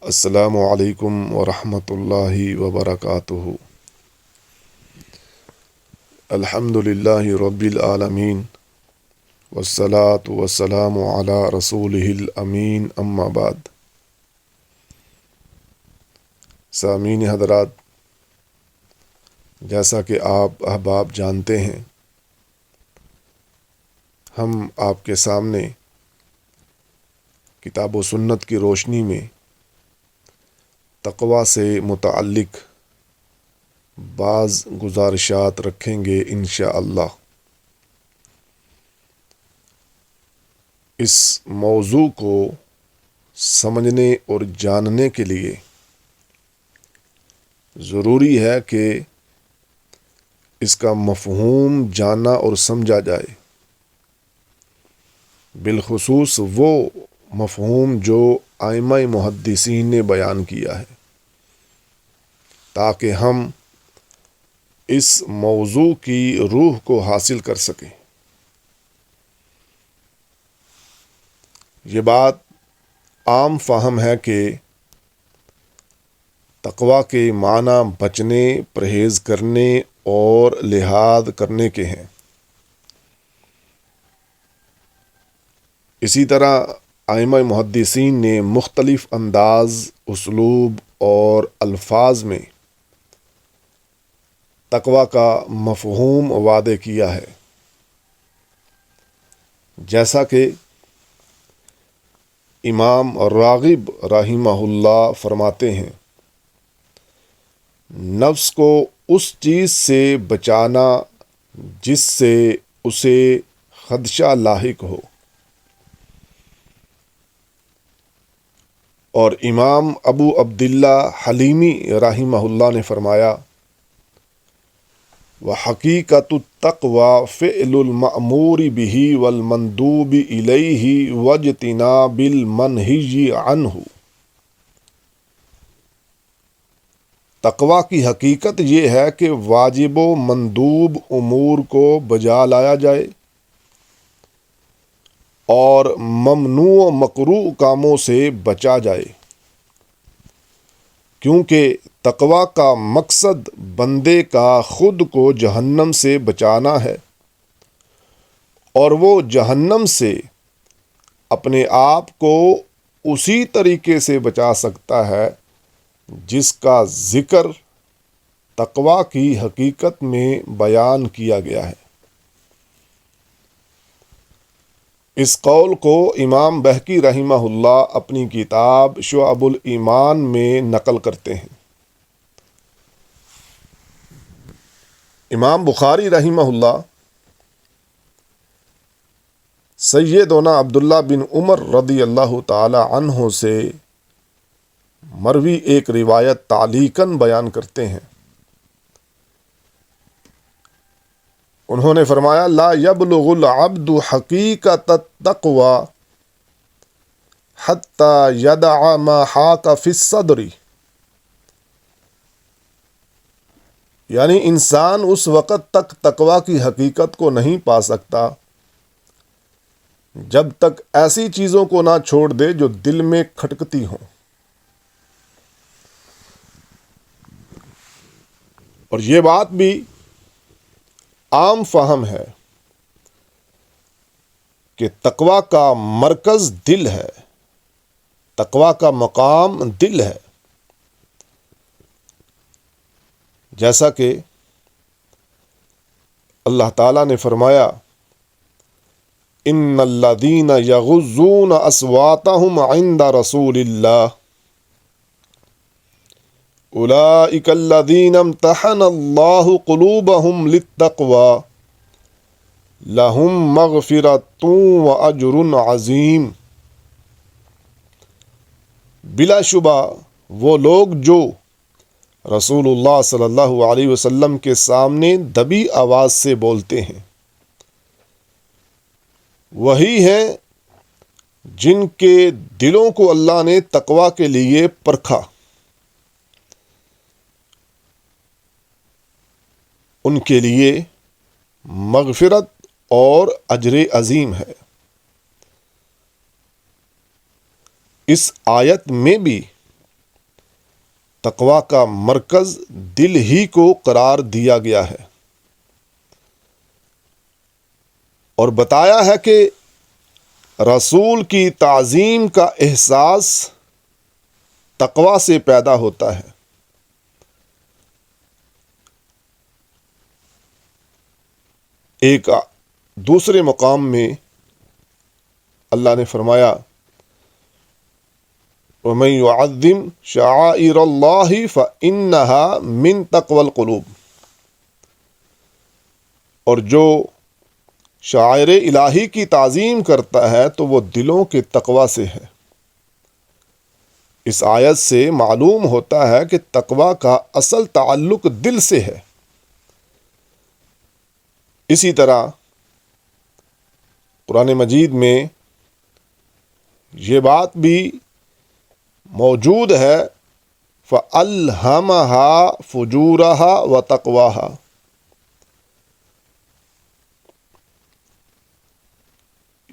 السلام علیکم ورحمۃ اللہ وبرکاتہ۔ الحمد للہ رب العالمین والصلاة والسلام علی رسولہ الامین، اما بعد۔ سامعین حضرات، جیسا کہ آپ احباب جانتے ہیں، ہم آپ کے سامنے کتاب و سنت کی روشنی میں تقوی سے متعلق بعض گزارشات رکھیں گے انشاءاللہ۔ اس موضوع کو سمجھنے اور جاننے کے لیے ضروری ہے کہ اس کا مفہوم جانا اور سمجھا جائے، بالخصوص وہ مفہوم جو ائمہ محدثین نے بیان کیا ہے، تاکہ ہم اس موضوع کی روح کو حاصل کر سکیں۔ یہ بات عام فہم ہے کہ تقوی کے معنی بچنے، پرہیز کرنے اور لحاظ کرنے کے ہیں۔ اسی طرح ائمہ محدثین نے مختلف انداز، اسلوب اور الفاظ میں تقوی کا مفہوم واضح کیا ہے، جیسا کہ امام راغب رحمہ اللہ فرماتے ہیں: نفس کو اس چیز سے بچانا جس سے اسے خدشہ لاحق ہو۔ اور امام ابو عبداللہ حلیمی رحمہ اللہ نے فرمایا: وحقیقت التقوی فعل المأمور به والمندوب الیہ واجتناب المنہی عنہ۔ تقوی کی حقیقت یہ ہے کہ واجب و مندوب امور کو بجا لایا جائے اور ممنوع و مکروہ کاموں سے بچا جائے، کیونکہ تقوی کا مقصد بندے کا خود کو جہنم سے بچانا ہے، اور وہ جہنم سے اپنے آپ کو اسی طریقے سے بچا سکتا ہے جس کا ذکر تقوی کی حقیقت میں بیان کیا گیا ہے۔ اس قول کو امام بہقی رحمہ اللہ اپنی کتاب شعب الایمان میں نقل کرتے ہیں۔ امام بخاری رحمہ اللہ سیدنا عبداللہ بن عمر رضی اللہ تعالی عنہ سے مروی ایک روایت تعلیقاً بیان کرتے ہیں۔ انہوں نے فرمایا: لا یبلغ العبد حقیقت التقوی حتی یدع ما حاک فی الصدر۔ یعنی انسان اس وقت تک تقوی کی حقیقت کو نہیں پا سکتا جب تک ایسی چیزوں کو نہ چھوڑ دے جو دل میں کھٹکتی ہوں۔ اور یہ بات بھی عام فہم ہے کہ تقوی کا مرکز دل ہے، تقوی کا مقام دل ہے، جیسا کہ اللہ تعالیٰ نے فرمایا: ان الذین یغضون اصواتهم عند رسول اللہ اولئک الذین امتحن اللہ قلوبهم للتقوی لہم مغفرۃ واجر عظیم۔ بلا شبہ وہ لوگ جو رسول اللہ صلی اللہ علیہ وسلم کے سامنے دبی آواز سے بولتے ہیں، وہی ہیں جن کے دلوں کو اللہ نے تقوی کے لیے پرکھا، ان کے لیے مغفرت اور اجر عظیم ہے۔ اس آیت میں بھی تقوی کا مرکز دل ہی کو قرار دیا گیا ہے، اور بتایا ہے کہ رسول کی تعظیم کا احساس تقوی سے پیدا ہوتا ہے۔ ایک دوسرے مقام میں اللہ نے فرمایا وَمَن يُعَظِّمْ شَعَائِرَ اللَّهِ فَإِنَّهَا مِن تَقْوَى الْقُلُوبِ، اور جو شعائر الہی کی تعظیم کرتا ہے تو وہ دلوں کے تقوی سے ہے۔ اس آیت سے معلوم ہوتا ہے کہ تقوی کا اصل تعلق دل سے ہے۔ اسی طرح قرآن مجید میں یہ بات بھی موجود ہے فَأَلْهَمَهَا فُجُورَهَا وَتَقْوَاهَا،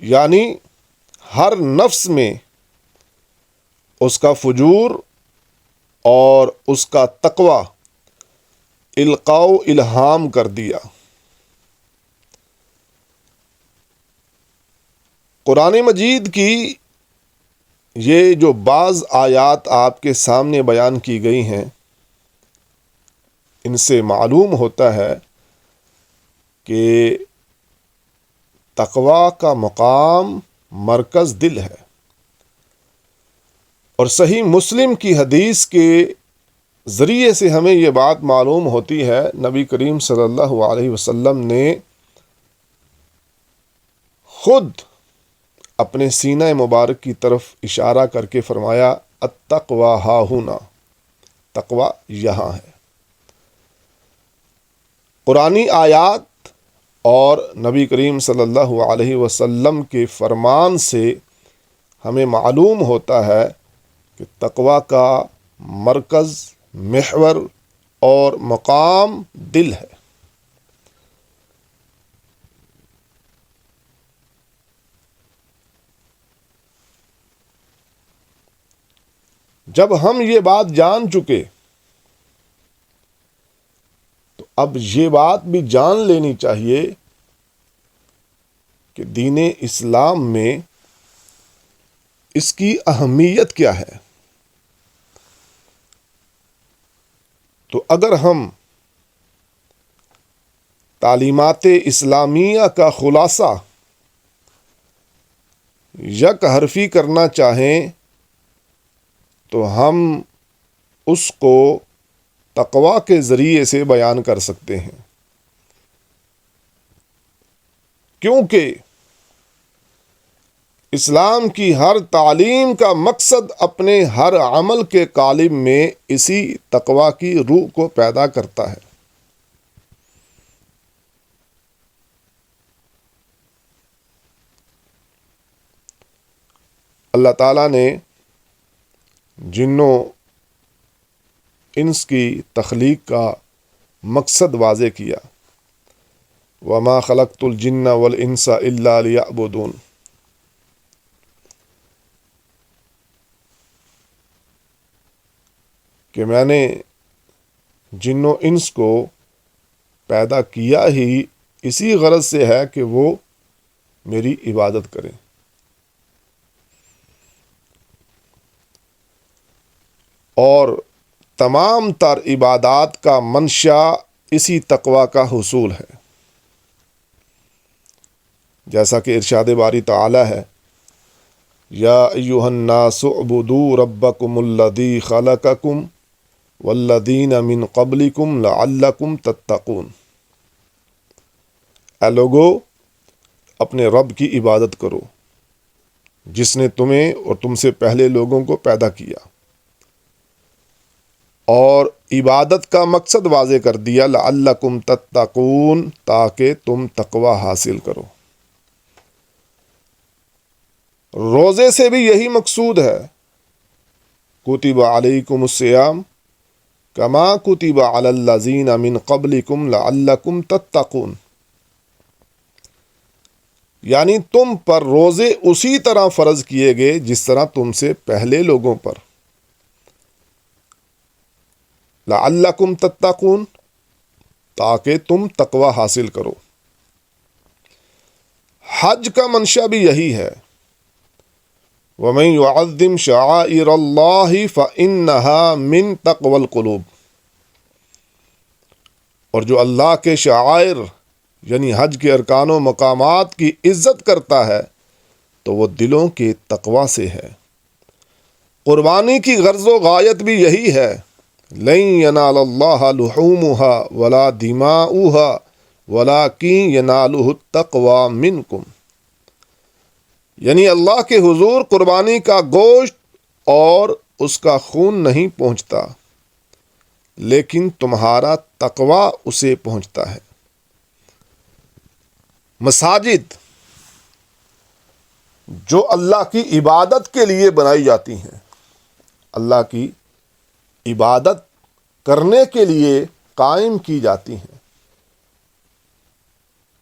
یعنی ہر نفس میں اس کا فجور اور اس کا تقوی القاء و الہام کر دیا۔ قرآن مجید کی یہ جو بعض آیات آپ کے سامنے بیان کی گئی ہیں، ان سے معلوم ہوتا ہے کہ تقوی کا مقام مرکز دل ہے، اور صحیح مسلم کی حدیث کے ذریعے سے ہمیں یہ بات معلوم ہوتی ہے، نبی کریم صلی اللہ علیہ وسلم نے خود اپنے سینہ مبارک کی طرف اشارہ کر کے فرمایا التقوی ہاہنا، تقوی یہاں ہے۔ قرآنی آیات اور نبی کریم صلی اللہ علیہ وسلم کے فرمان سے ہمیں معلوم ہوتا ہے کہ تقوی کا مرکز، محور اور مقام دل ہے۔ جب ہم یہ بات جان چکے تو اب یہ بات بھی جان لینی چاہیے کہ دین اسلام میں اس کی اہمیت کیا ہے۔ تو اگر ہم تعلیمات اسلامیہ کا خلاصہ یک حرفی کرنا چاہیں تو ہم اس کو تقوی کے ذریعے سے بیان کر سکتے ہیں، کیونکہ اسلام کی ہر تعلیم کا مقصد اپنے ہر عمل کے قالب میں اسی تقوی کی روح کو پیدا کرتا ہے۔ اللہ تعالیٰ نے جنوں انس کی تخلیق کا مقصد واضح کیا، وَمَا خَلَقْتُ الْجِنَّ وَالْإِنسَ إِلَّا لِيَعْبُدُونَ، کہ میں نے جن و انس کو پیدا کیا ہی اسی غرض سے ہے کہ وہ میری عبادت کریں۔ اور تمام تر عبادات کا منشا اسی تقوی کا حصول ہے، جیسا کہ ارشاد باری تعالی ہے یا ایھا الناس اعبدوا ربکم الذی خلقکم والذین من قبلکم لعلکم تتقون، اے لوگو اپنے رب کی عبادت کرو جس نے تمہیں اور تم سے پہلے لوگوں کو پیدا کیا، اور عبادت کا مقصد واضح کر دیا لعلکم تتقون، تاکہ تم تقوی حاصل کرو۔ روزے سے بھی یہی مقصود ہے، کتب علیکم الصیام کما کتب علی الذین من قبلکم لعلکم تتقون، یعنی تم پر روزے اسی طرح فرض کیے گئے جس طرح تم سے پہلے لوگوں پر، لعلکم تتقون، تاکہ تم تقوی حاصل کرو۔ حج کا منشا بھی یہی ہے، وَمَن يُعَظِّمْ شَعَائِرَ اللَّهِ فَإِنَّهَا مِن تَقْوَى الْقُلُوبِ، اور جو اللہ کے شعائر یعنی حج کے ارکان و مقامات کی عزت کرتا ہے تو وہ دلوں کے تقوی سے ہے۔ قربانی کی غرض و غایت بھی یہی ہے، لَن يَنَالَ اللَّهَ لُحُومُهَا وَلَا دِمَاؤُهَا وَلَكِن يَنَالُهُ التَّقْوَى مِنكُمْ، یعنی اللہ کے حضور قربانی کا گوشت اور اس کا خون نہیں پہنچتا، لیکن تمہارا تقوی اسے پہنچتا ہے۔ مساجد جو اللہ کی عبادت کے لیے بنائی جاتی ہیں، اللہ کی عبادت کرنے کے لیے قائم کی جاتی ہیں،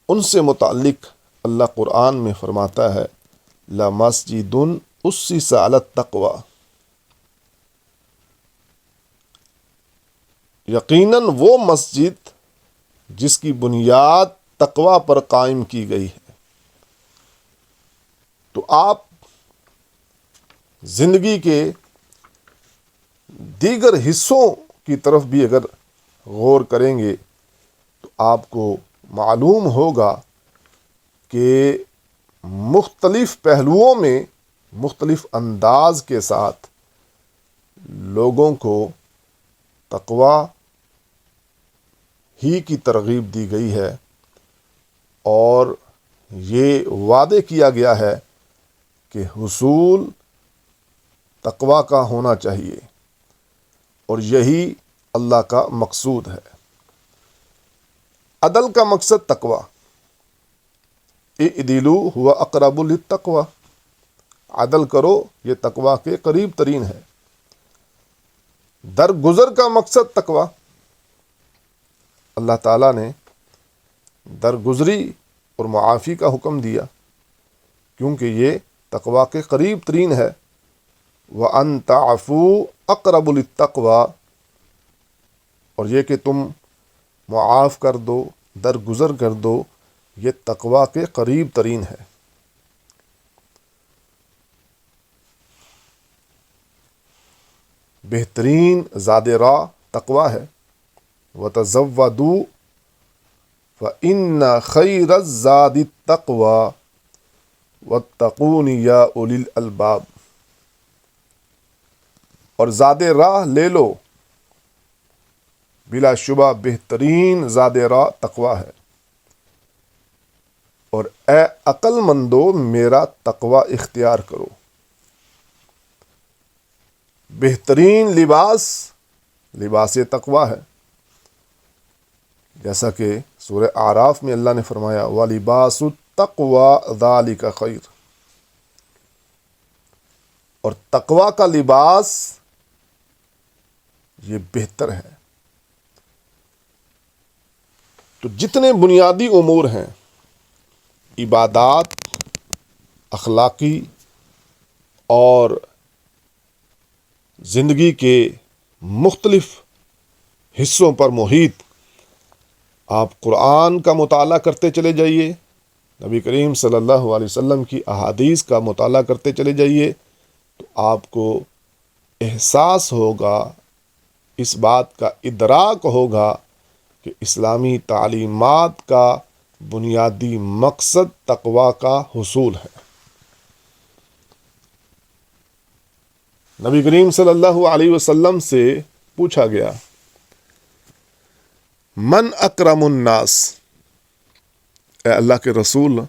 ان سے متعلق اللہ قرآن میں فرماتا ہے لَمَسْجِدٌ أُسِّسَ عَلَى التَّقْوَى، یقیناً وہ مسجد جس کی بنیاد تقوی پر قائم کی گئی ہے۔ تو آپ زندگی کے دیگر حصوں کی طرف بھی اگر غور کریں گے تو آپ کو معلوم ہوگا کہ مختلف پہلوؤں میں مختلف انداز کے ساتھ لوگوں کو تقوی ہی کی ترغیب دی گئی ہے، اور یہ وعدے کیا گیا ہے کہ حصول تقوی کا ہونا چاہیے، اور یہی اللہ کا مقصود ہے۔ عدل کا مقصد تقوی، اعدلوا هو اقرب للتقوی، عدل کرو یہ تقوی کے قریب ترین ہے۔ درگزر کا مقصد تقوی، اللہ تعالیٰ نے درگزری اور معافی کا حکم دیا کیونکہ یہ تقوی کے قریب ترین ہے۔ وَأَن تَعْفُوا أَقْرَبُ لِلتَّقْوَى، اور یہ کہ تم معاف کر دو، درگزر کر دو، یہ تقوی کے قریب ترین ہے۔ بہترین زاد راہ تقوی ہے۔ وَتَزَوَّدُوا فَإِنَّ خَيْرَ الزَّادِ التَّقْوَى وَاتَّقُونِ يَا أُولِي الْأَلْبَابِ، اور زاد راہ لے لو، بلا شبہ بہترین زاد راہ تقوی ہے، اور اے عقل مندو میرا تقوی اختیار کرو۔ بہترین لباس لباس تقوی ہے، جیسا کہ سورہ اعراف میں اللہ نے فرمایا وَلِبَاسُ التَّقْوَى ذَلِكَ خَيْرٌ، اور تقوی کا لباس یہ بہتر ہے۔ تو جتنے بنیادی امور ہیں، عبادات، اخلاقی اور زندگی کے مختلف حصوں پر محیط، آپ قرآن کا مطالعہ کرتے چلے جائیے، نبی کریم صلی اللہ علیہ وسلم کی احادیث کا مطالعہ کرتے چلے جائیے، تو آپ کو احساس ہوگا، اس بات کا ادراک ہوگا کہ اسلامی تعلیمات کا بنیادی مقصد تقوی کا حصول ہے۔ نبی کریم صلی اللہ علیہ وسلم سے پوچھا گیا من اکرم الناس، اے اللہ کے رسول،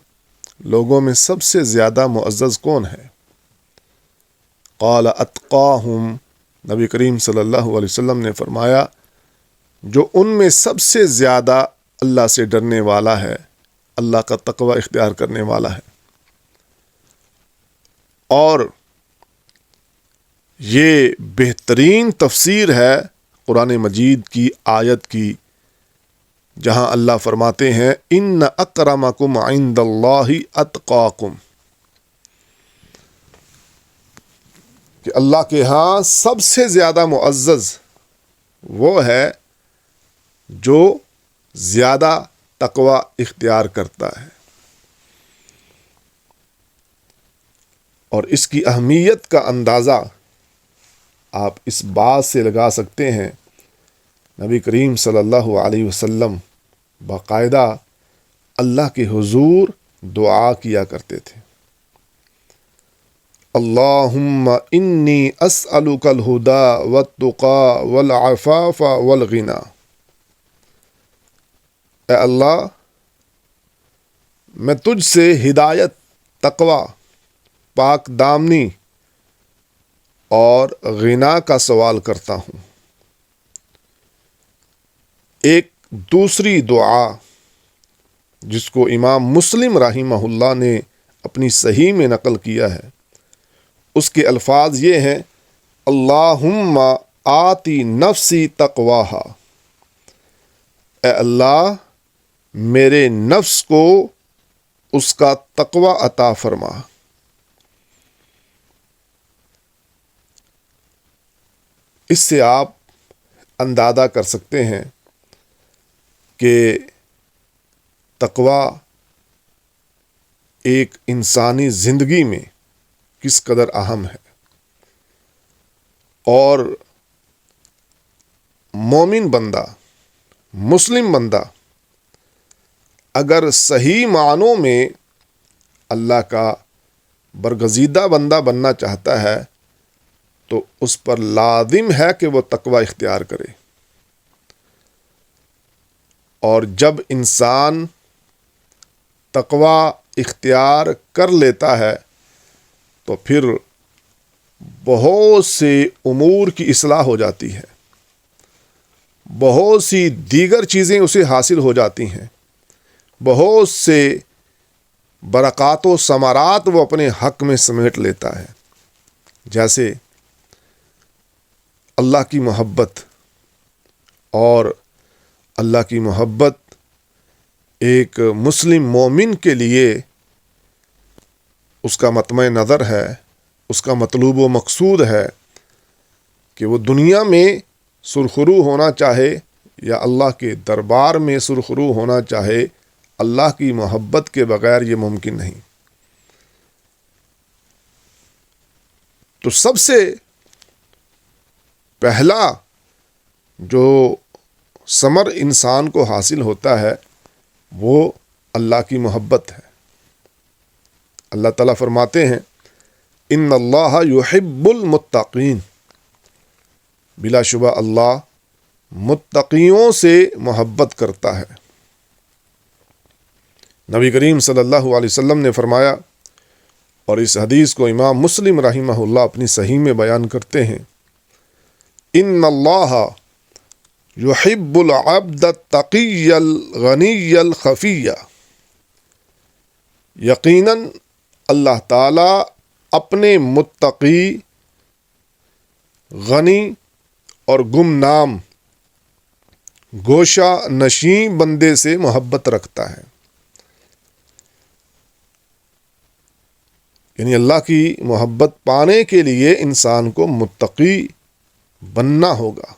لوگوں میں سب سے زیادہ معزز کون ہے؟ قال اتقاہم، نبی کریم صلی اللہ علیہ وسلم نے فرمایا جو ان میں سب سے زیادہ اللہ سے ڈرنے والا ہے، اللہ کا تقوی اختیار کرنے والا ہے۔ اور یہ بہترین تفسیر ہے قرآن مجید کی آیت کی، جہاں اللہ فرماتے ہیں ان اکرمکم عند اللہ اتقاکم، کہ اللہ کے ہاں سب سے زیادہ معزز وہ ہے جو زیادہ تقوی اختیار کرتا ہے۔ اور اس کی اہمیت کا اندازہ آپ اس بات سے لگا سکتے ہیں، نبی کریم صلی اللہ علیہ وسلم باقاعدہ اللہ کے حضور دعا کیا کرتے تھے، اللہم انی اسألک الہدی والتقی والعفاف والغنی۔ اے اللہ، میں تجھ سے ہدایت، تقوی، پاک دامنی اور غنا کا سوال کرتا ہوں۔ ایک دوسری دعا جس کو امام مسلم رحمہ اللہ نے اپنی صحیح میں نقل کیا ہے، اس کے الفاظ یہ ہیں، اللہم آتی نفسی تقواہا۔ اے اللہ، میرے نفس کو اس کا تقوی عطا فرما۔ اس سے آپ اندازہ کر سکتے ہیں کہ تقوی ایک انسانی زندگی میں کس قدر اہم ہے، اور مومن بندہ، مسلم بندہ اگر صحیح معنوں میں اللہ کا برگزیدہ بندہ بننا چاہتا ہے تو اس پر لازم ہے کہ وہ تقوی اختیار کرے۔ اور جب انسان تقوی اختیار کر لیتا ہے تو پھر بہت سے امور کی اصلاح ہو جاتی ہے، بہت سی دیگر چیزیں اسے حاصل ہو جاتی ہیں، بہت سے برکات و ثمرات وہ اپنے حق میں سمیٹ لیتا ہے، جیسے اللہ کی محبت۔ اور اللہ کی محبت ایک مسلم مومن کے لیے اس کا مطمع نظر ہے، اس کا مطلوب و مقصود ہے کہ وہ دنیا میں سرخرو ہونا چاہے یا اللہ کے دربار میں سرخرو ہونا چاہے، اللہ کی محبت کے بغیر یہ ممکن نہیں۔ تو سب سے پہلا جو ثمر انسان کو حاصل ہوتا ہے وہ اللہ کی محبت ہے۔ اللہ تعالیٰ فرماتے ہیں، ان اللہ یحب المتقین، بلا شبہ اللہ متقیوں سے محبت کرتا ہے۔ نبی کریم صلی اللہ علیہ وسلم نے فرمایا، اور اس حدیث کو امام مسلم رحمہ اللہ اپنی صحیح میں بیان کرتے ہیں، ان اللہ یحب العبد التقی الغنی الخفی۔ یقیناً اللہ تعالی اپنے متقی، غنی اور گمنام، گوشہ نشین بندے سے محبت رکھتا ہے۔ یعنی اللہ کی محبت پانے کے لیے انسان کو متقی بننا ہوگا،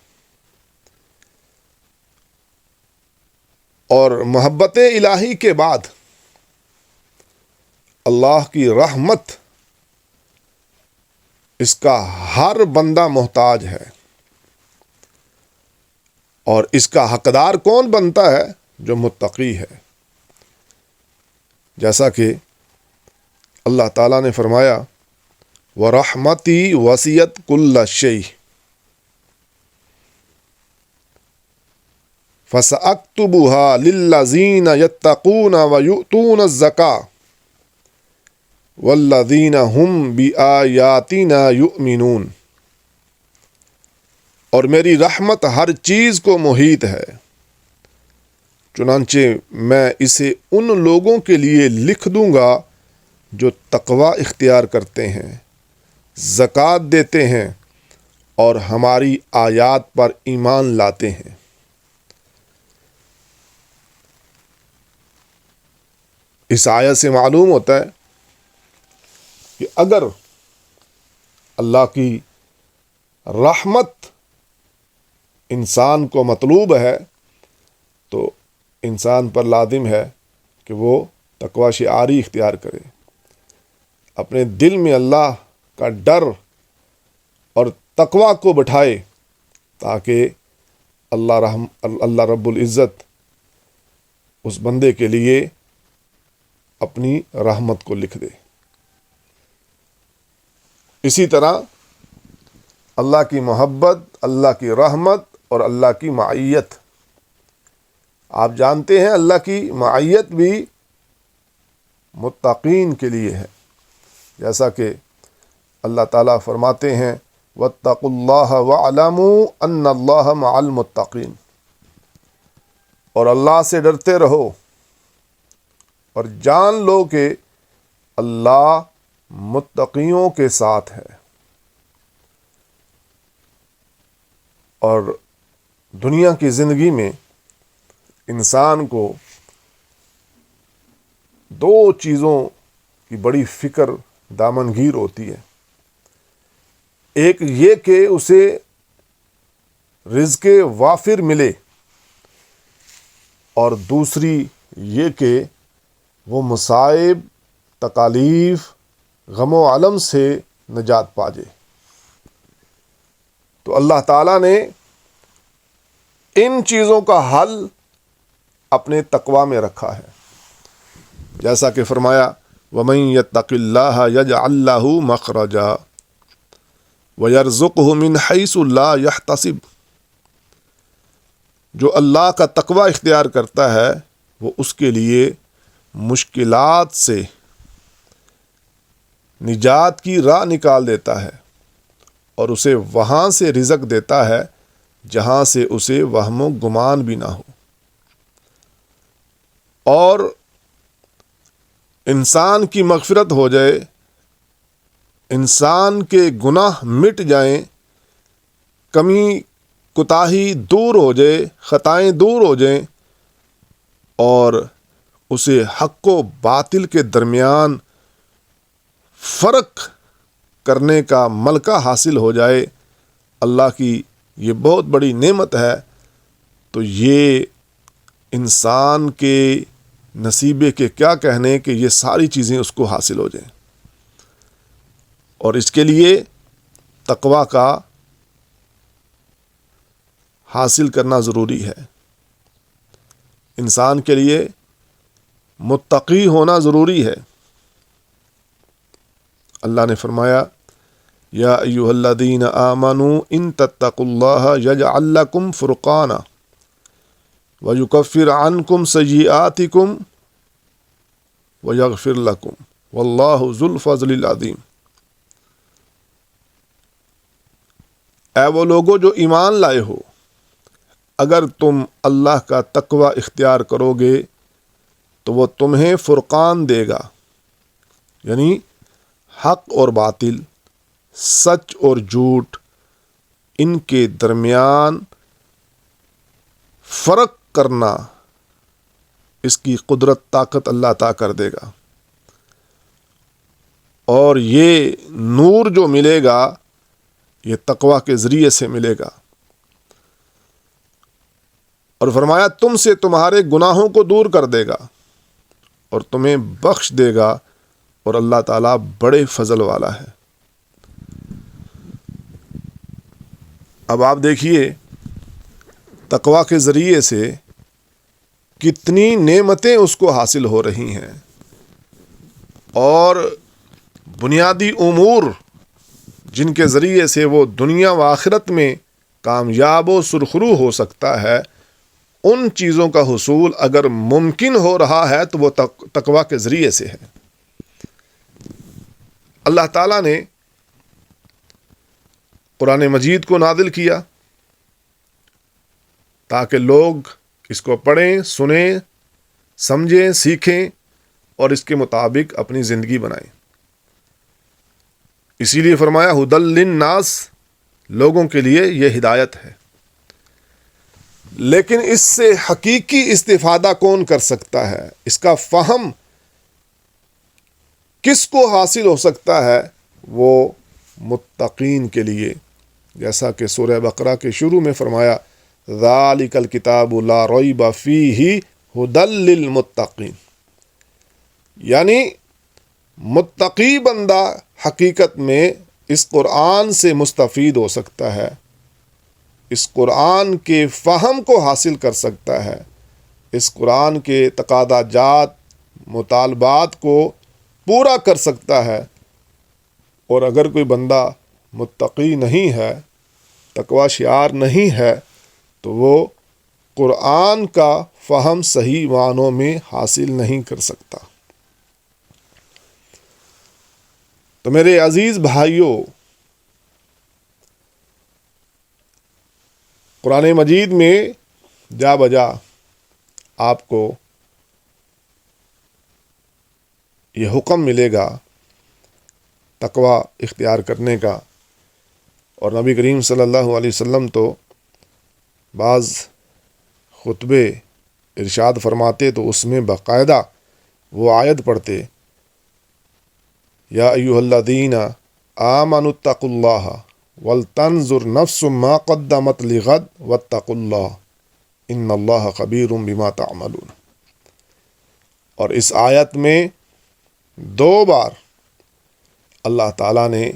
اور محبت الہی کے بعد اللہ کی رحمت، اس کا ہر بندہ محتاج ہے، اور اس کا حقدار کون بنتا ہے؟ جو متقی ہے۔ جیسا کہ اللہ تعالیٰ نے فرمایا، وَرَحْمَتِي وَسِعَتْ كُلَّ شَيْءٍ فَسَأَكْتُبُهَا لِلَّذِينَ يَتَّقُونَ وَيُؤْتُونَ الزَّكَاةَ وَالَّذِينَ هُمْ بِآيَاتِنَا يُؤْمِنُونَ۔ اور میری رحمت ہر چیز کو محیط ہے، چنانچہ میں اسے ان لوگوں کے لیے لکھ دوں گا جو تقوی اختیار کرتے ہیں، زکوٰۃ دیتے ہیں اور ہماری آیات پر ایمان لاتے ہیں۔ اس آیت سے معلوم ہوتا ہے کہ اگر اللہ کی رحمت انسان کو مطلوب ہے تو انسان پر لازم ہے کہ وہ تقوی شعاری اختیار کرے، اپنے دل میں اللہ کا ڈر اور تقوی کو بٹھائے، تاکہ اللہ رب العزت اس بندے کے لیے اپنی رحمت کو لکھ دے۔ اسی طرح اللہ کی محبت، اللہ کی رحمت اور اللہ کی معیت، آپ جانتے ہیں اللہ کی معیت بھی متقین کے لیے ہے، جیسا کہ اللہ تعالیٰ فرماتے ہیں وَاتَّقُوا اللَّهَ وَاعْلَمُوا أَنَّ اللَّهَ مَعَ الْمُتَّقِينَ، اور اللہ سے ڈرتے رہو اور جان لو کہ اللہ متقیوں کے ساتھ ہے۔ اور دنیا کی زندگی میں انسان کو دو چیزوں کی بڑی فکر دامنگیر ہوتی ہے، ایک یہ کہ اسے رزق وافر ملے، اور دوسری یہ کہ وہ مصائب، تکالیف، غم و الم سے نجات پا جائے۔ تو اللہ تعالیٰ نے ان چیزوں کا حل اپنے تقوی میں رکھا ہے، جیسا کہ فرمایا وَمَن يَتَّقِ اللَّهَ يَجْعَل لَّهُ مَخْرَجًا وَيَرْزُقْهُ مِنْ حَيْثُ لَا يَحْتَسِبُ، جو اللہ کا تقوی اختیار کرتا ہے وہ اس کے لیے مشکلات سے نجات کی راہ نکال دیتا ہے، اور اسے وہاں سے رزق دیتا ہے جہاں سے اسے وہم و گمان بھی نہ ہو۔ اور انسان کی مغفرت ہو جائے، انسان کے گناہ مٹ جائیں، کمی کوتاہی دور ہو جائے، خطائیں دور ہو جائیں، اور اسے حق و باطل کے درمیان فرق کرنے کا ملکہ حاصل ہو جائے، اللہ کی یہ بہت بڑی نعمت ہے، تو یہ انسان کے نصیبے کے کیا کہنے کہ یہ ساری چیزیں اس کو حاصل ہو جائیں۔ اور اس کے لیے تقوی کا حاصل کرنا ضروری ہے، انسان کے لیے متقی ہونا ضروری ہے۔ اللہ نے فرمایا یا ایھا الذین آمنوا ان تتقوا اللہ یجعل لکم فرقانا ویکفر عنکم سیئاتکم ویغفر لکم واللہ ذو الفضل العظیم۔ اے وہ لوگو جو ایمان لائے ہو، اگر تم اللہ کا تقوی اختیار کرو گے تو وہ تمہیں فرقان دے گا، یعنی حق اور باطل، سچ اور جھوٹ، ان کے درمیان فرق کرنا، اس کی قدرت طاقت اللہ عطا کر دے گا۔ اور یہ نور جو ملے گا یہ تقوی کے ذریعے سے ملے گا۔ اور فرمایا تم سے تمہارے گناہوں کو دور کر دے گا اور تمہیں بخش دے گا، اور اللہ تعالیٰ بڑے فضل والا ہے۔ اب آپ دیکھیے تقوی کے ذریعے سے کتنی نعمتیں اس کو حاصل ہو رہی ہیں، اور بنیادی امور جن کے ذریعے سے وہ دنیا و آخرت میں کامیاب و سرخرو ہو سکتا ہے، ان چیزوں کا حصول اگر ممکن ہو رہا ہے تو وہ تقوی کے ذریعے سے ہے۔ اللہ تعالیٰ نے قرآن مجید کو نازل کیا تاکہ لوگ اس کو پڑھیں، سنیں، سمجھیں، سیکھیں اور اس کے مطابق اپنی زندگی بنائیں۔ اسی لیے فرمایا ھدی للناس، لوگوں کے لیے یہ ہدایت ہے۔ لیکن اس سے حقیقی استفادہ کون کر سکتا ہے، اس کا فہم کس کو حاصل ہو سکتا ہے؟ وہ متقین کے لیے، جیسا کہ سورہ بقرہ کے شروع میں فرمایا ذالک الکتاب لا ریب فیہ ھدی للمتقین، یعنی متقی بندہ حقیقت میں اس قرآن سے مستفید ہو سکتا ہے، اس قرآن کے فہم کو حاصل کر سکتا ہے، اس قرآن کے تقاضا جات مطالبات کو پورا کر سکتا ہے۔ اور اگر کوئی بندہ متقی نہیں ہے، تقوی شعار نہیں ہے، تو وہ قرآن کا فہم صحیح معنوں میں حاصل نہیں کر سکتا۔ تو میرے عزیز بھائیوں، قرآن مجید میں جا بجا آپ کو یہ حکم ملے گا تقوی اختیار کرنے کا، اور نبی کریم صلی اللہ علیہ وسلم تو بعض خطبے ارشاد فرماتے تو اس میں باقاعدہ وہ آیت پڑھتے، یا ایھا الذین آمنوا اتقوا اللہ ولتنظر نفس ما قدمت لغد واتقوا اللہ ان اللہ خبیر بما تعملون۔ اور اس آیت میں 2 بار اللہ تعالیٰ نے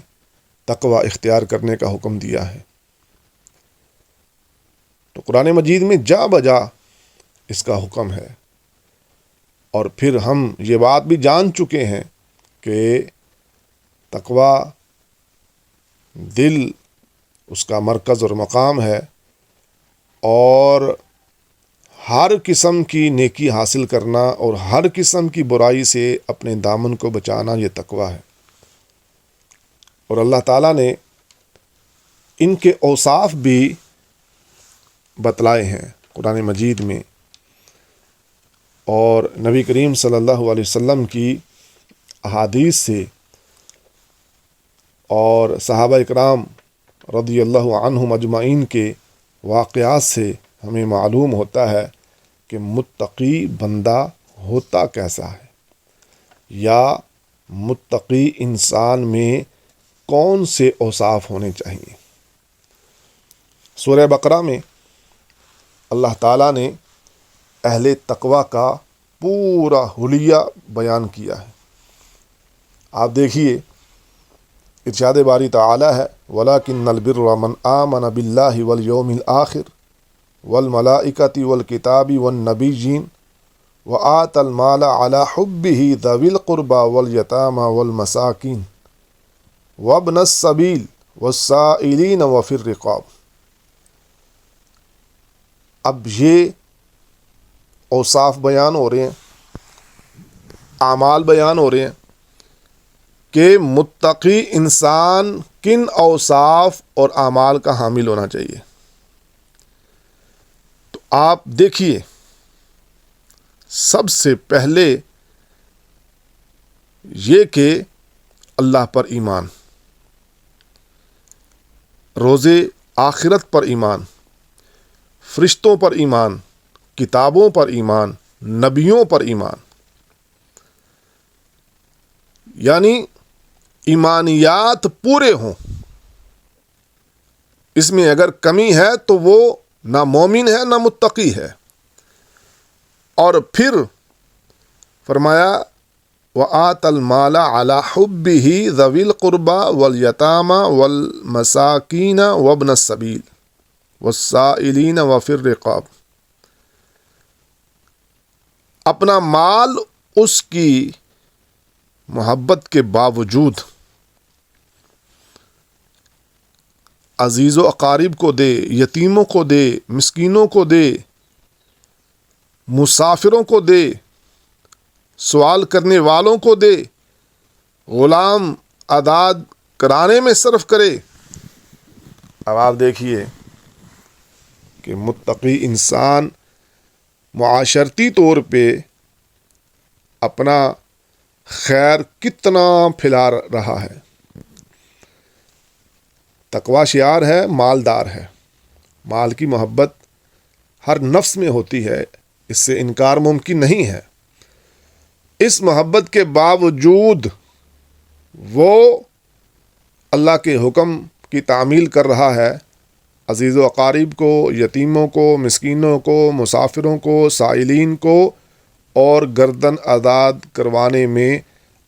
تقوی اختیار کرنے کا حکم دیا ہے۔ تو قرآن مجید میں جا بجا اس کا حکم ہے، اور پھر ہم یہ بات بھی جان چکے ہیں کہ تقوی دل اس کا مرکز اور مقام ہے، اور ہر قسم کی نیکی حاصل کرنا اور ہر قسم کی برائی سے اپنے دامن کو بچانا یہ تقوی ہے۔ اور اللہ تعالیٰ نے ان کے اوصاف بھی بتلائے ہیں قرآن مجید میں، اور نبی کریم صلی اللہ علیہ وسلم کی احادیث سے اور صحابہ اکرام رضی اللہ عنہم اجمعین کے واقعات سے ہمیں معلوم ہوتا ہے کہ متقی بندہ ہوتا کیسا ہے، یا متقی انسان میں کون سے اوصاف ہونے چاہیے۔ سورہ بقرہ میں اللہ تعالیٰ نے اہل تقوی کا پورا حلیہ بیان کیا ہے۔ آپ دیکھیے، ارشاد باری تعالی ہے، وَلَكِنَّ الْبِرَّ مَنْ آمَنَ بِاللَّهِ وَالْيَوْمِ الْآخِرِ وَالْمَلَائِكَةِ وَالْكِتَابِ وَالنَّبِيِّينَ وَآتَى الْمَالَ عَلَى حُبِّهِ ذَوِي الْقُرْبَى وَالْيَتَامَى وَالْمَسَاكِينِ وَابْنَ السَّبِيلِ وَالسَّائِلِينَ وَفِي الرِّقَابِ۔ اب یہ اوصاف بیان ہو رہے ہیں، اعمال بیان ہو رہے ہیں کہ متقی انسان کن اوصاف اور اعمال کا حامل ہونا چاہیے۔ تو آپ دیکھیے، سب سے پہلے یہ کہ اللہ پر ایمان، روز آخرت پر ایمان، فرشتوں پر ایمان، کتابوں پر ایمان، نبیوں پر ایمان، یعنی ایمانیات پورے ہوں۔ اس میں اگر کمی ہے تو وہ نہ مومن ہے نہ متقی ہے۔ اور پھر فرمایا وَآتَى الْمَالَ عَلَى حُبِّهِ ذَوِي الْقُرْبَى وَالْيَتَامَى وَالْمَسَاكِينَ وَابْنَ السَّبِيلِ وَالسَّائِلِينَ وَفِي الرِّقَابِ۔ اپنا مال اس کی محبت کے باوجود عزیز و اقارب کو دے، یتیموں کو دے، مسکینوں کو دے، مسافروں کو دے، سوال کرنے والوں کو دے، غلام آزاد کرانے میں صرف کرے۔ اب آپ دیکھیے کہ متقی انسان معاشرتی طور پہ اپنا خیر کتنا پھیلا رہا ہے۔ تقوی شعار ہے، مالدار ہے، مال کی محبت ہر نفس میں ہوتی ہے، اس سے انکار ممکن نہیں ہے۔ اس محبت کے باوجود وہ اللہ کے حکم کی تعمیل کر رہا ہے، عزیز و اقارب کو، یتیموں کو، مسکینوں کو، مسافروں کو، سائلین کو اور گردن آزاد کروانے میں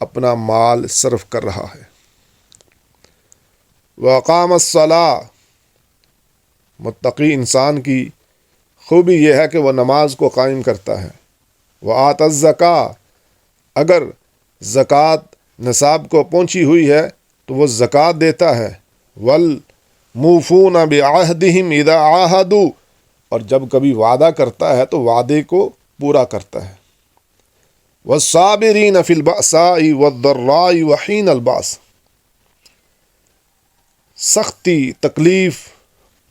اپنا مال صرف کر رہا ہے۔ وَأَقَامَ الصَّلَاةَ، متقی انسان کی خوبی یہ ہے کہ وہ نماز کو قائم کرتا ہے۔ وَآتَ الزَّکَاۃَ، اگر زکوٰۃ نصاب کو پہنچی ہوئی ہے تو وہ زکوٰۃ دیتا ہے۔ وَالْمُوفُونَ بِعَہْدِهِمْ اِذَا عَاهَدُوا، اور جب کبھی وعدہ کرتا ہے تو وعدے کو پورا کرتا ہے۔ وَالصَّابِرِينَ فِي الْبَأْسَاءِ وَالضَّرَّاءِ وَحِينَ الْبَأْسِ، سختی، تکلیف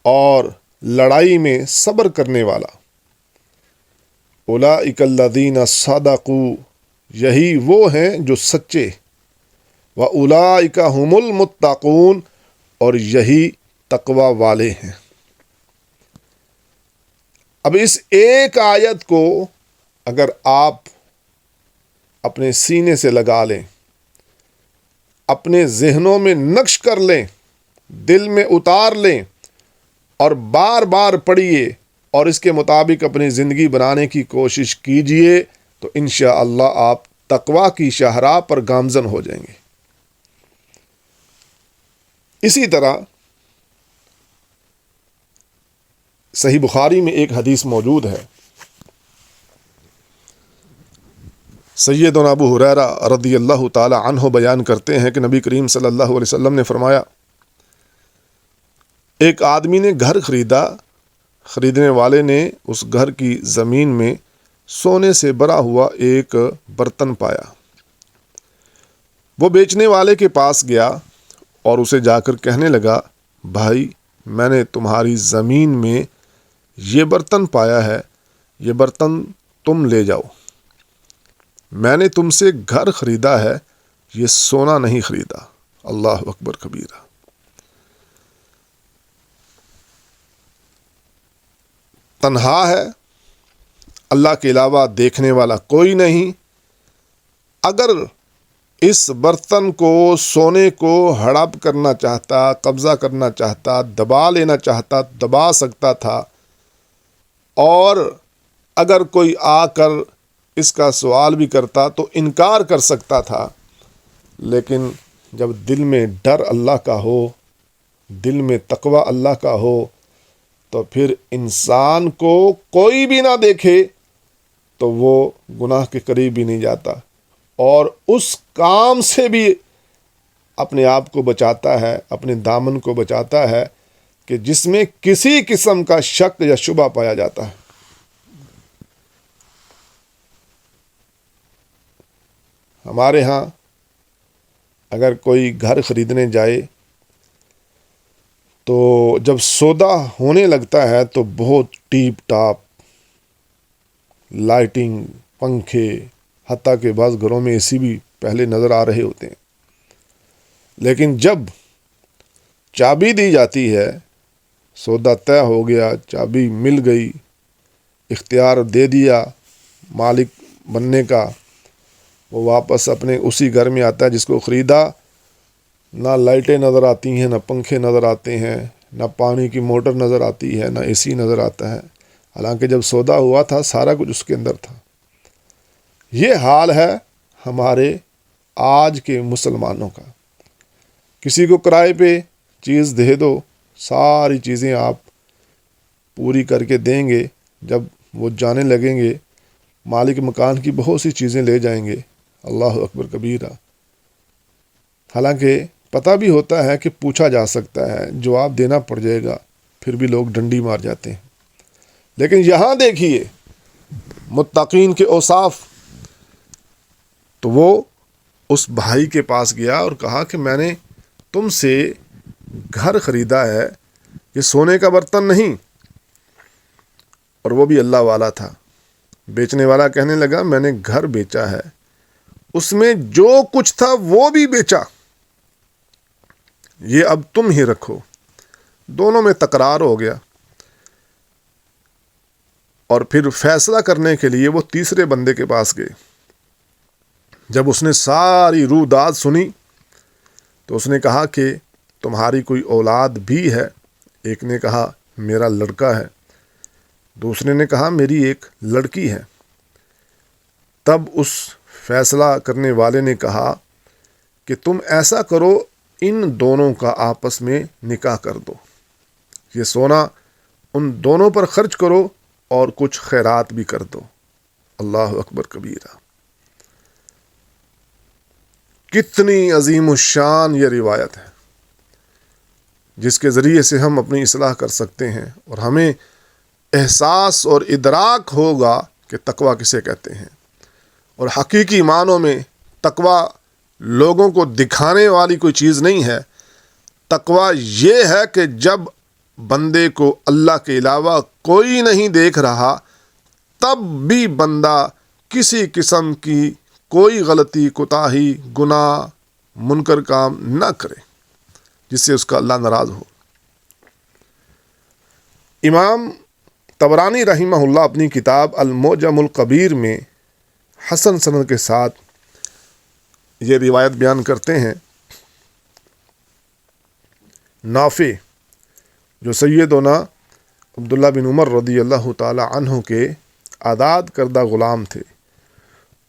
اور لڑائی میں صبر کرنے والا۔ اولئک الذین صدقوا، یہی وہ ہیں جو سچے۔ واولئک هم المتقون، اور یہی تقوی والے ہیں۔ اب اس ایک آیت کو اگر آپ اپنے سینے سے لگا لیں، اپنے ذہنوں میں نقش کر لیں، دل میں اتار لیں اور بار بار پڑھیے اور اس کے مطابق اپنی زندگی بنانے کی کوشش کیجئے تو انشاءاللہ آپ تقوی کی شاہراہ پر گامزن ہو جائیں گے۔ اسی طرح صحیح بخاری میں ایک حدیث موجود ہے، سیدنا ابو ہریرہ رضی اللہ تعالی عنہ بیان کرتے ہیں کہ نبی کریم صلی اللہ علیہ وسلم نے فرمایا، ایک آدمی نے گھر خریدا، خریدنے والے نے اس گھر کی زمین میں سونے سے بھرا ہوا ایک برتن پایا۔ وہ بیچنے والے کے پاس گیا اور اسے جا کر کہنے لگا، بھائی میں نے تمہاری زمین میں یہ برتن پایا ہے، یہ برتن تم لے جاؤ، میں نے تم سے گھر خریدا ہے، یہ سونا نہیں خریدا۔ اللہ اکبر کبیرہ۔ تنہا ہے، اللہ کے علاوہ دیکھنے والا کوئی نہیں، اگر اس برتن کو، سونے کو ہڑپ کرنا چاہتا، قبضہ کرنا چاہتا، دبا لینا چاہتا، دبا سکتا تھا، اور اگر کوئی آ کر اس کا سوال بھی کرتا تو انکار کر سکتا تھا، لیکن جب دل میں ڈر اللہ کا ہو، دل میں تقوی اللہ کا ہو، تو پھر انسان کو کوئی بھی نہ دیکھے تو وہ گناہ کے قریب بھی نہیں جاتا، اور اس کام سے بھی اپنے آپ کو بچاتا ہے، اپنے دامن کو بچاتا ہے کہ جس میں کسی قسم کا شک یا شبہ پایا جاتا ہے۔ ہمارے ہاں اگر کوئی گھر خریدنے جائے تو جب سودا ہونے لگتا ہے تو بہت ٹیپ ٹاپ لائٹنگ، پنکھے، حتیٰ کہ بعض گھروں میں اے سی بھی پہلے نظر آ رہے ہوتے ہیں، لیکن جب چابی دی جاتی ہے، سودا طے ہو گیا، چابی مل گئی، اختیار دے دیا مالک بننے کا، وہ واپس اپنے اسی گھر میں آتا ہے جس کو خریدا، نہ لائٹیں نظر آتی ہیں، نہ پنکھے نظر آتے ہیں، نہ پانی کی موٹر نظر آتی ہے، نہ اے سی نظر آتا ہے، حالانکہ جب سودا ہوا تھا سارا کچھ اس کے اندر تھا۔ یہ حال ہے ہمارے آج کے مسلمانوں کا۔ کسی کو کرائے پہ چیز دے دو، ساری چیزیں آپ پوری کر کے دیں گے، جب وہ جانے لگیں گے مالک مکان کی بہت سی چیزیں لے جائیں گے۔ اللہ اکبر کبیرہ۔ حالانکہ پتہ بھی ہوتا ہے کہ پوچھا جا سکتا ہے، جواب دینا پڑ جائے گا، پھر بھی لوگ ڈنڈی مار جاتے ہیں۔ لیکن یہاں دیکھیے متقین کے اوصاف، تو وہ اس بھائی کے پاس گیا اور کہا کہ میں نے تم سے گھر خریدا ہے، یہ سونے کا برتن نہیں، اور وہ بھی اللہ والا تھا۔ بیچنے والا کہنے لگا میں نے گھر بیچا ہے، اس میں جو کچھ تھا وہ بھی بیچا، یہ اب تم ہی رکھو۔ دونوں میں تکرار ہو گیا، اور پھر فیصلہ کرنے کے لیے وہ تیسرے بندے کے پاس گئے۔ جب اس نے ساری روح داد سنی تو اس نے کہا کہ تمہاری کوئی اولاد بھی ہے؟ ایک نے کہا میرا لڑکا ہے، دوسرے نے کہا میری ایک لڑکی ہے۔ تب اس فیصلہ کرنے والے نے کہا کہ تم ایسا کرو، ان دونوں کا آپس میں نکاح کر دو، یہ سونا ان دونوں پر خرچ کرو اور کچھ خیرات بھی کر دو۔ اللہ اکبر کبیرہ۔ کتنی عظیم الشان یہ روایت ہے جس کے ذریعے سے ہم اپنی اصلاح کر سکتے ہیں، اور ہمیں احساس اور ادراک ہوگا کہ تقویٰ کسے کہتے ہیں۔ اور حقیقی معنوں میں تقویٰ لوگوں کو دکھانے والی کوئی چیز نہیں ہے۔ تقویٰ یہ ہے کہ جب بندے کو اللہ کے علاوہ کوئی نہیں دیکھ رہا، تب بھی بندہ کسی قسم کی کوئی غلطی، کوتاہی، گناہ، منکر کام نہ کرے جس سے اس کا اللہ ناراض ہو۔ امام طبرانی رحمہ اللہ اپنی کتاب المعجم الکبیر میں حسن سند کے ساتھ یہ روایت بیان کرتے ہیں۔ نافع جو سیدنا عبداللہ بن عمر رضی اللہ تعالی عنہ کے آزاد کردہ غلام تھے،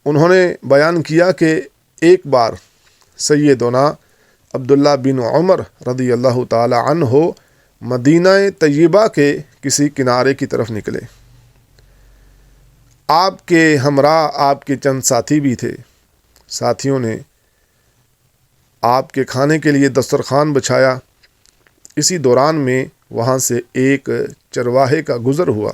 انہوں نے بیان کیا کہ ایک بار سیدنا عبداللہ بن عمر رضی اللہ تعالی عنہ مدینہ طیبہ کے کسی کنارے کی طرف نکلے۔ آپ کے ہمراہ آپ کے چند ساتھی بھی تھے۔ ساتھیوں نے آپ کے کھانے کے لیے دسترخوان بچھایا۔ اسی دوران میں وہاں سے ایک چرواہے کا گزر ہوا۔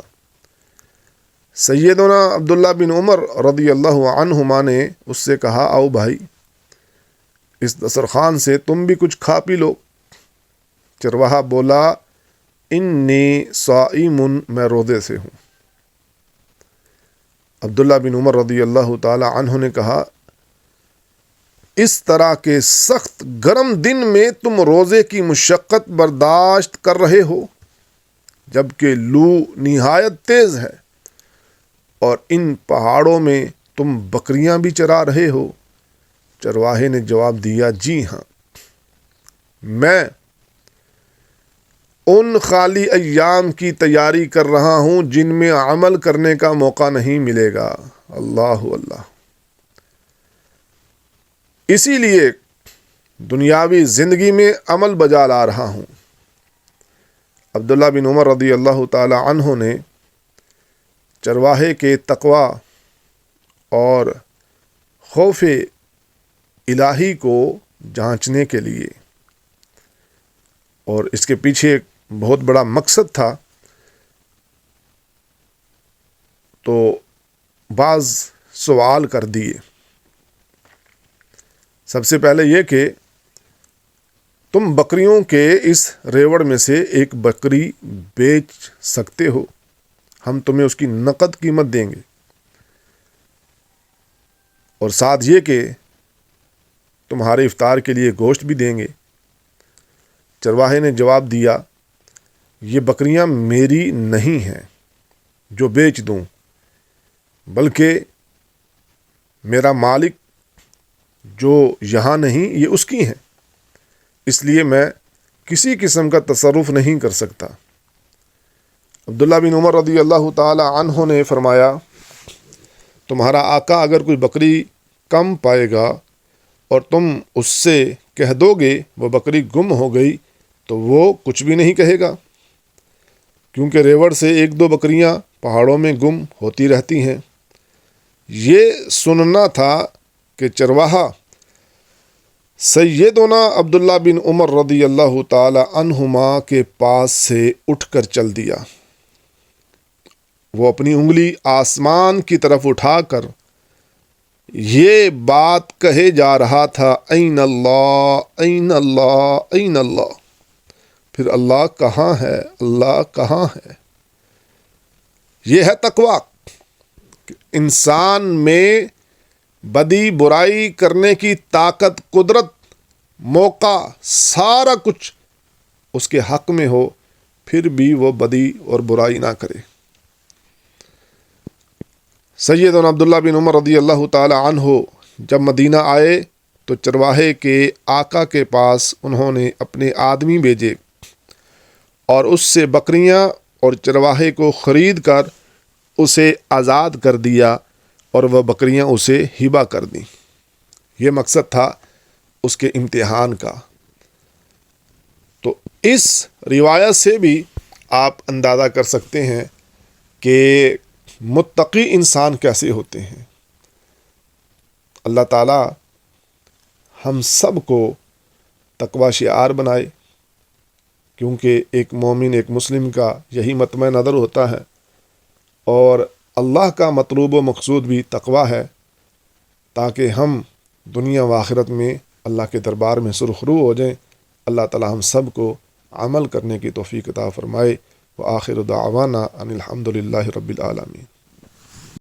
سیدنا عبداللہ بن عمر رضی اللہ عنہما نے اس سے کہا آؤ بھائی، اس دسترخوان سے تم بھی کچھ کھا پی لو۔ چرواہا بولا انی صائم، میں روزے سے ہوں۔ عبداللہ بن عمر رضی اللہ تعالی عنہ نے کہا اس طرح کے سخت گرم دن میں تم روزے کی مشقت برداشت کر رہے ہو جبکہ لو نہایت تیز ہے، اور ان پہاڑوں میں تم بکریاں بھی چرا رہے ہو؟ چرواہے نے جواب دیا جی ہاں، میں ان خالی ایام کی تیاری کر رہا ہوں جن میں عمل کرنے کا موقع نہیں ملے گا۔ اللہ اللہ۔ اسی لیے دنیاوی زندگی میں عمل بجا لا رہا ہوں۔ عبداللہ بن عمر رضی اللہ تعالی عنہ نے چرواہے کے تقویٰ اور خوف الہی کو جانچنے کے لیے، اور اس کے پیچھے ایک بہت بڑا مقصد تھا، تو بعض سوال کر دیے۔ سب سے پہلے یہ کہ تم بکریوں کے اس ریوڑ میں سے ایک بکری بیچ سکتے ہو، ہم تمہیں اس کی نقد قیمت دیں گے، اور ساتھ یہ کہ تمہارے افطار کے لیے گوشت بھی دیں گے۔ چرواہے نے جواب دیا یہ بکریاں میری نہیں ہیں جو بیچ دوں، بلکہ میرا مالک جو یہاں نہیں یہ اس کی ہیں، اس لیے میں کسی قسم کا تصرف نہیں کر سکتا۔ عبداللہ بن عمر رضی اللہ تعالی عنہ نے فرمایا تمہارا آقا اگر کوئی بکری کم پائے گا اور تم اس سے کہہ دو گے وہ بکری گم ہو گئی تو وہ کچھ بھی نہیں کہے گا، کیونکہ ریوڑ سے ایک دو بکریاں پہاڑوں میں گم ہوتی رہتی ہیں۔ یہ سننا تھا کہ چرواہا سیدنا عبداللہ بن عمر رضی اللہ تعالی عنہما کے پاس سے اٹھ کر چل دیا۔ وہ اپنی انگلی آسمان کی طرف اٹھا کر یہ بات کہے جا رہا تھا این اللہ این اللہ این اللہ، پھر اللہ کہاں ہے، اللہ کہاں ہے۔ یہ ہے تقویٰ، انسان میں بدی برائی کرنے کی طاقت، قدرت، موقع، سارا کچھ اس کے حق میں ہو، پھر بھی وہ بدی اور برائی نہ کرے۔ سیدنا عبداللہ بن عمر رضی اللہ تعالی عنہ جب مدینہ آئے تو چرواہے کے آقا کے پاس انہوں نے اپنے آدمی بھیجے اور اس سے بکریاں اور چرواہے کو خرید کر اسے آزاد کر دیا اور وہ بکریاں اسے ہبہ کر دیں۔ یہ مقصد تھا اس کے امتحان کا۔ تو اس روایت سے بھی آپ اندازہ کر سکتے ہیں کہ متقی انسان کیسے ہوتے ہیں۔ اللہ تعالی ہم سب کو تقوی شعار بنائے، کیونکہ ایک مومن، ایک مسلم کا یہی مطمع نظر ہوتا ہے، اور اللہ کا مطلوب و مقصود بھی تقوی ہے، تاکہ ہم دنیا و آخرت میں اللہ کے دربار میں سرخرو ہو جائیں۔ اللہ تعالی ہم سب کو عمل کرنے کی توفیق عطا فرمائے۔ وآخر دعوانا ان الحمد للہ رب العالمین۔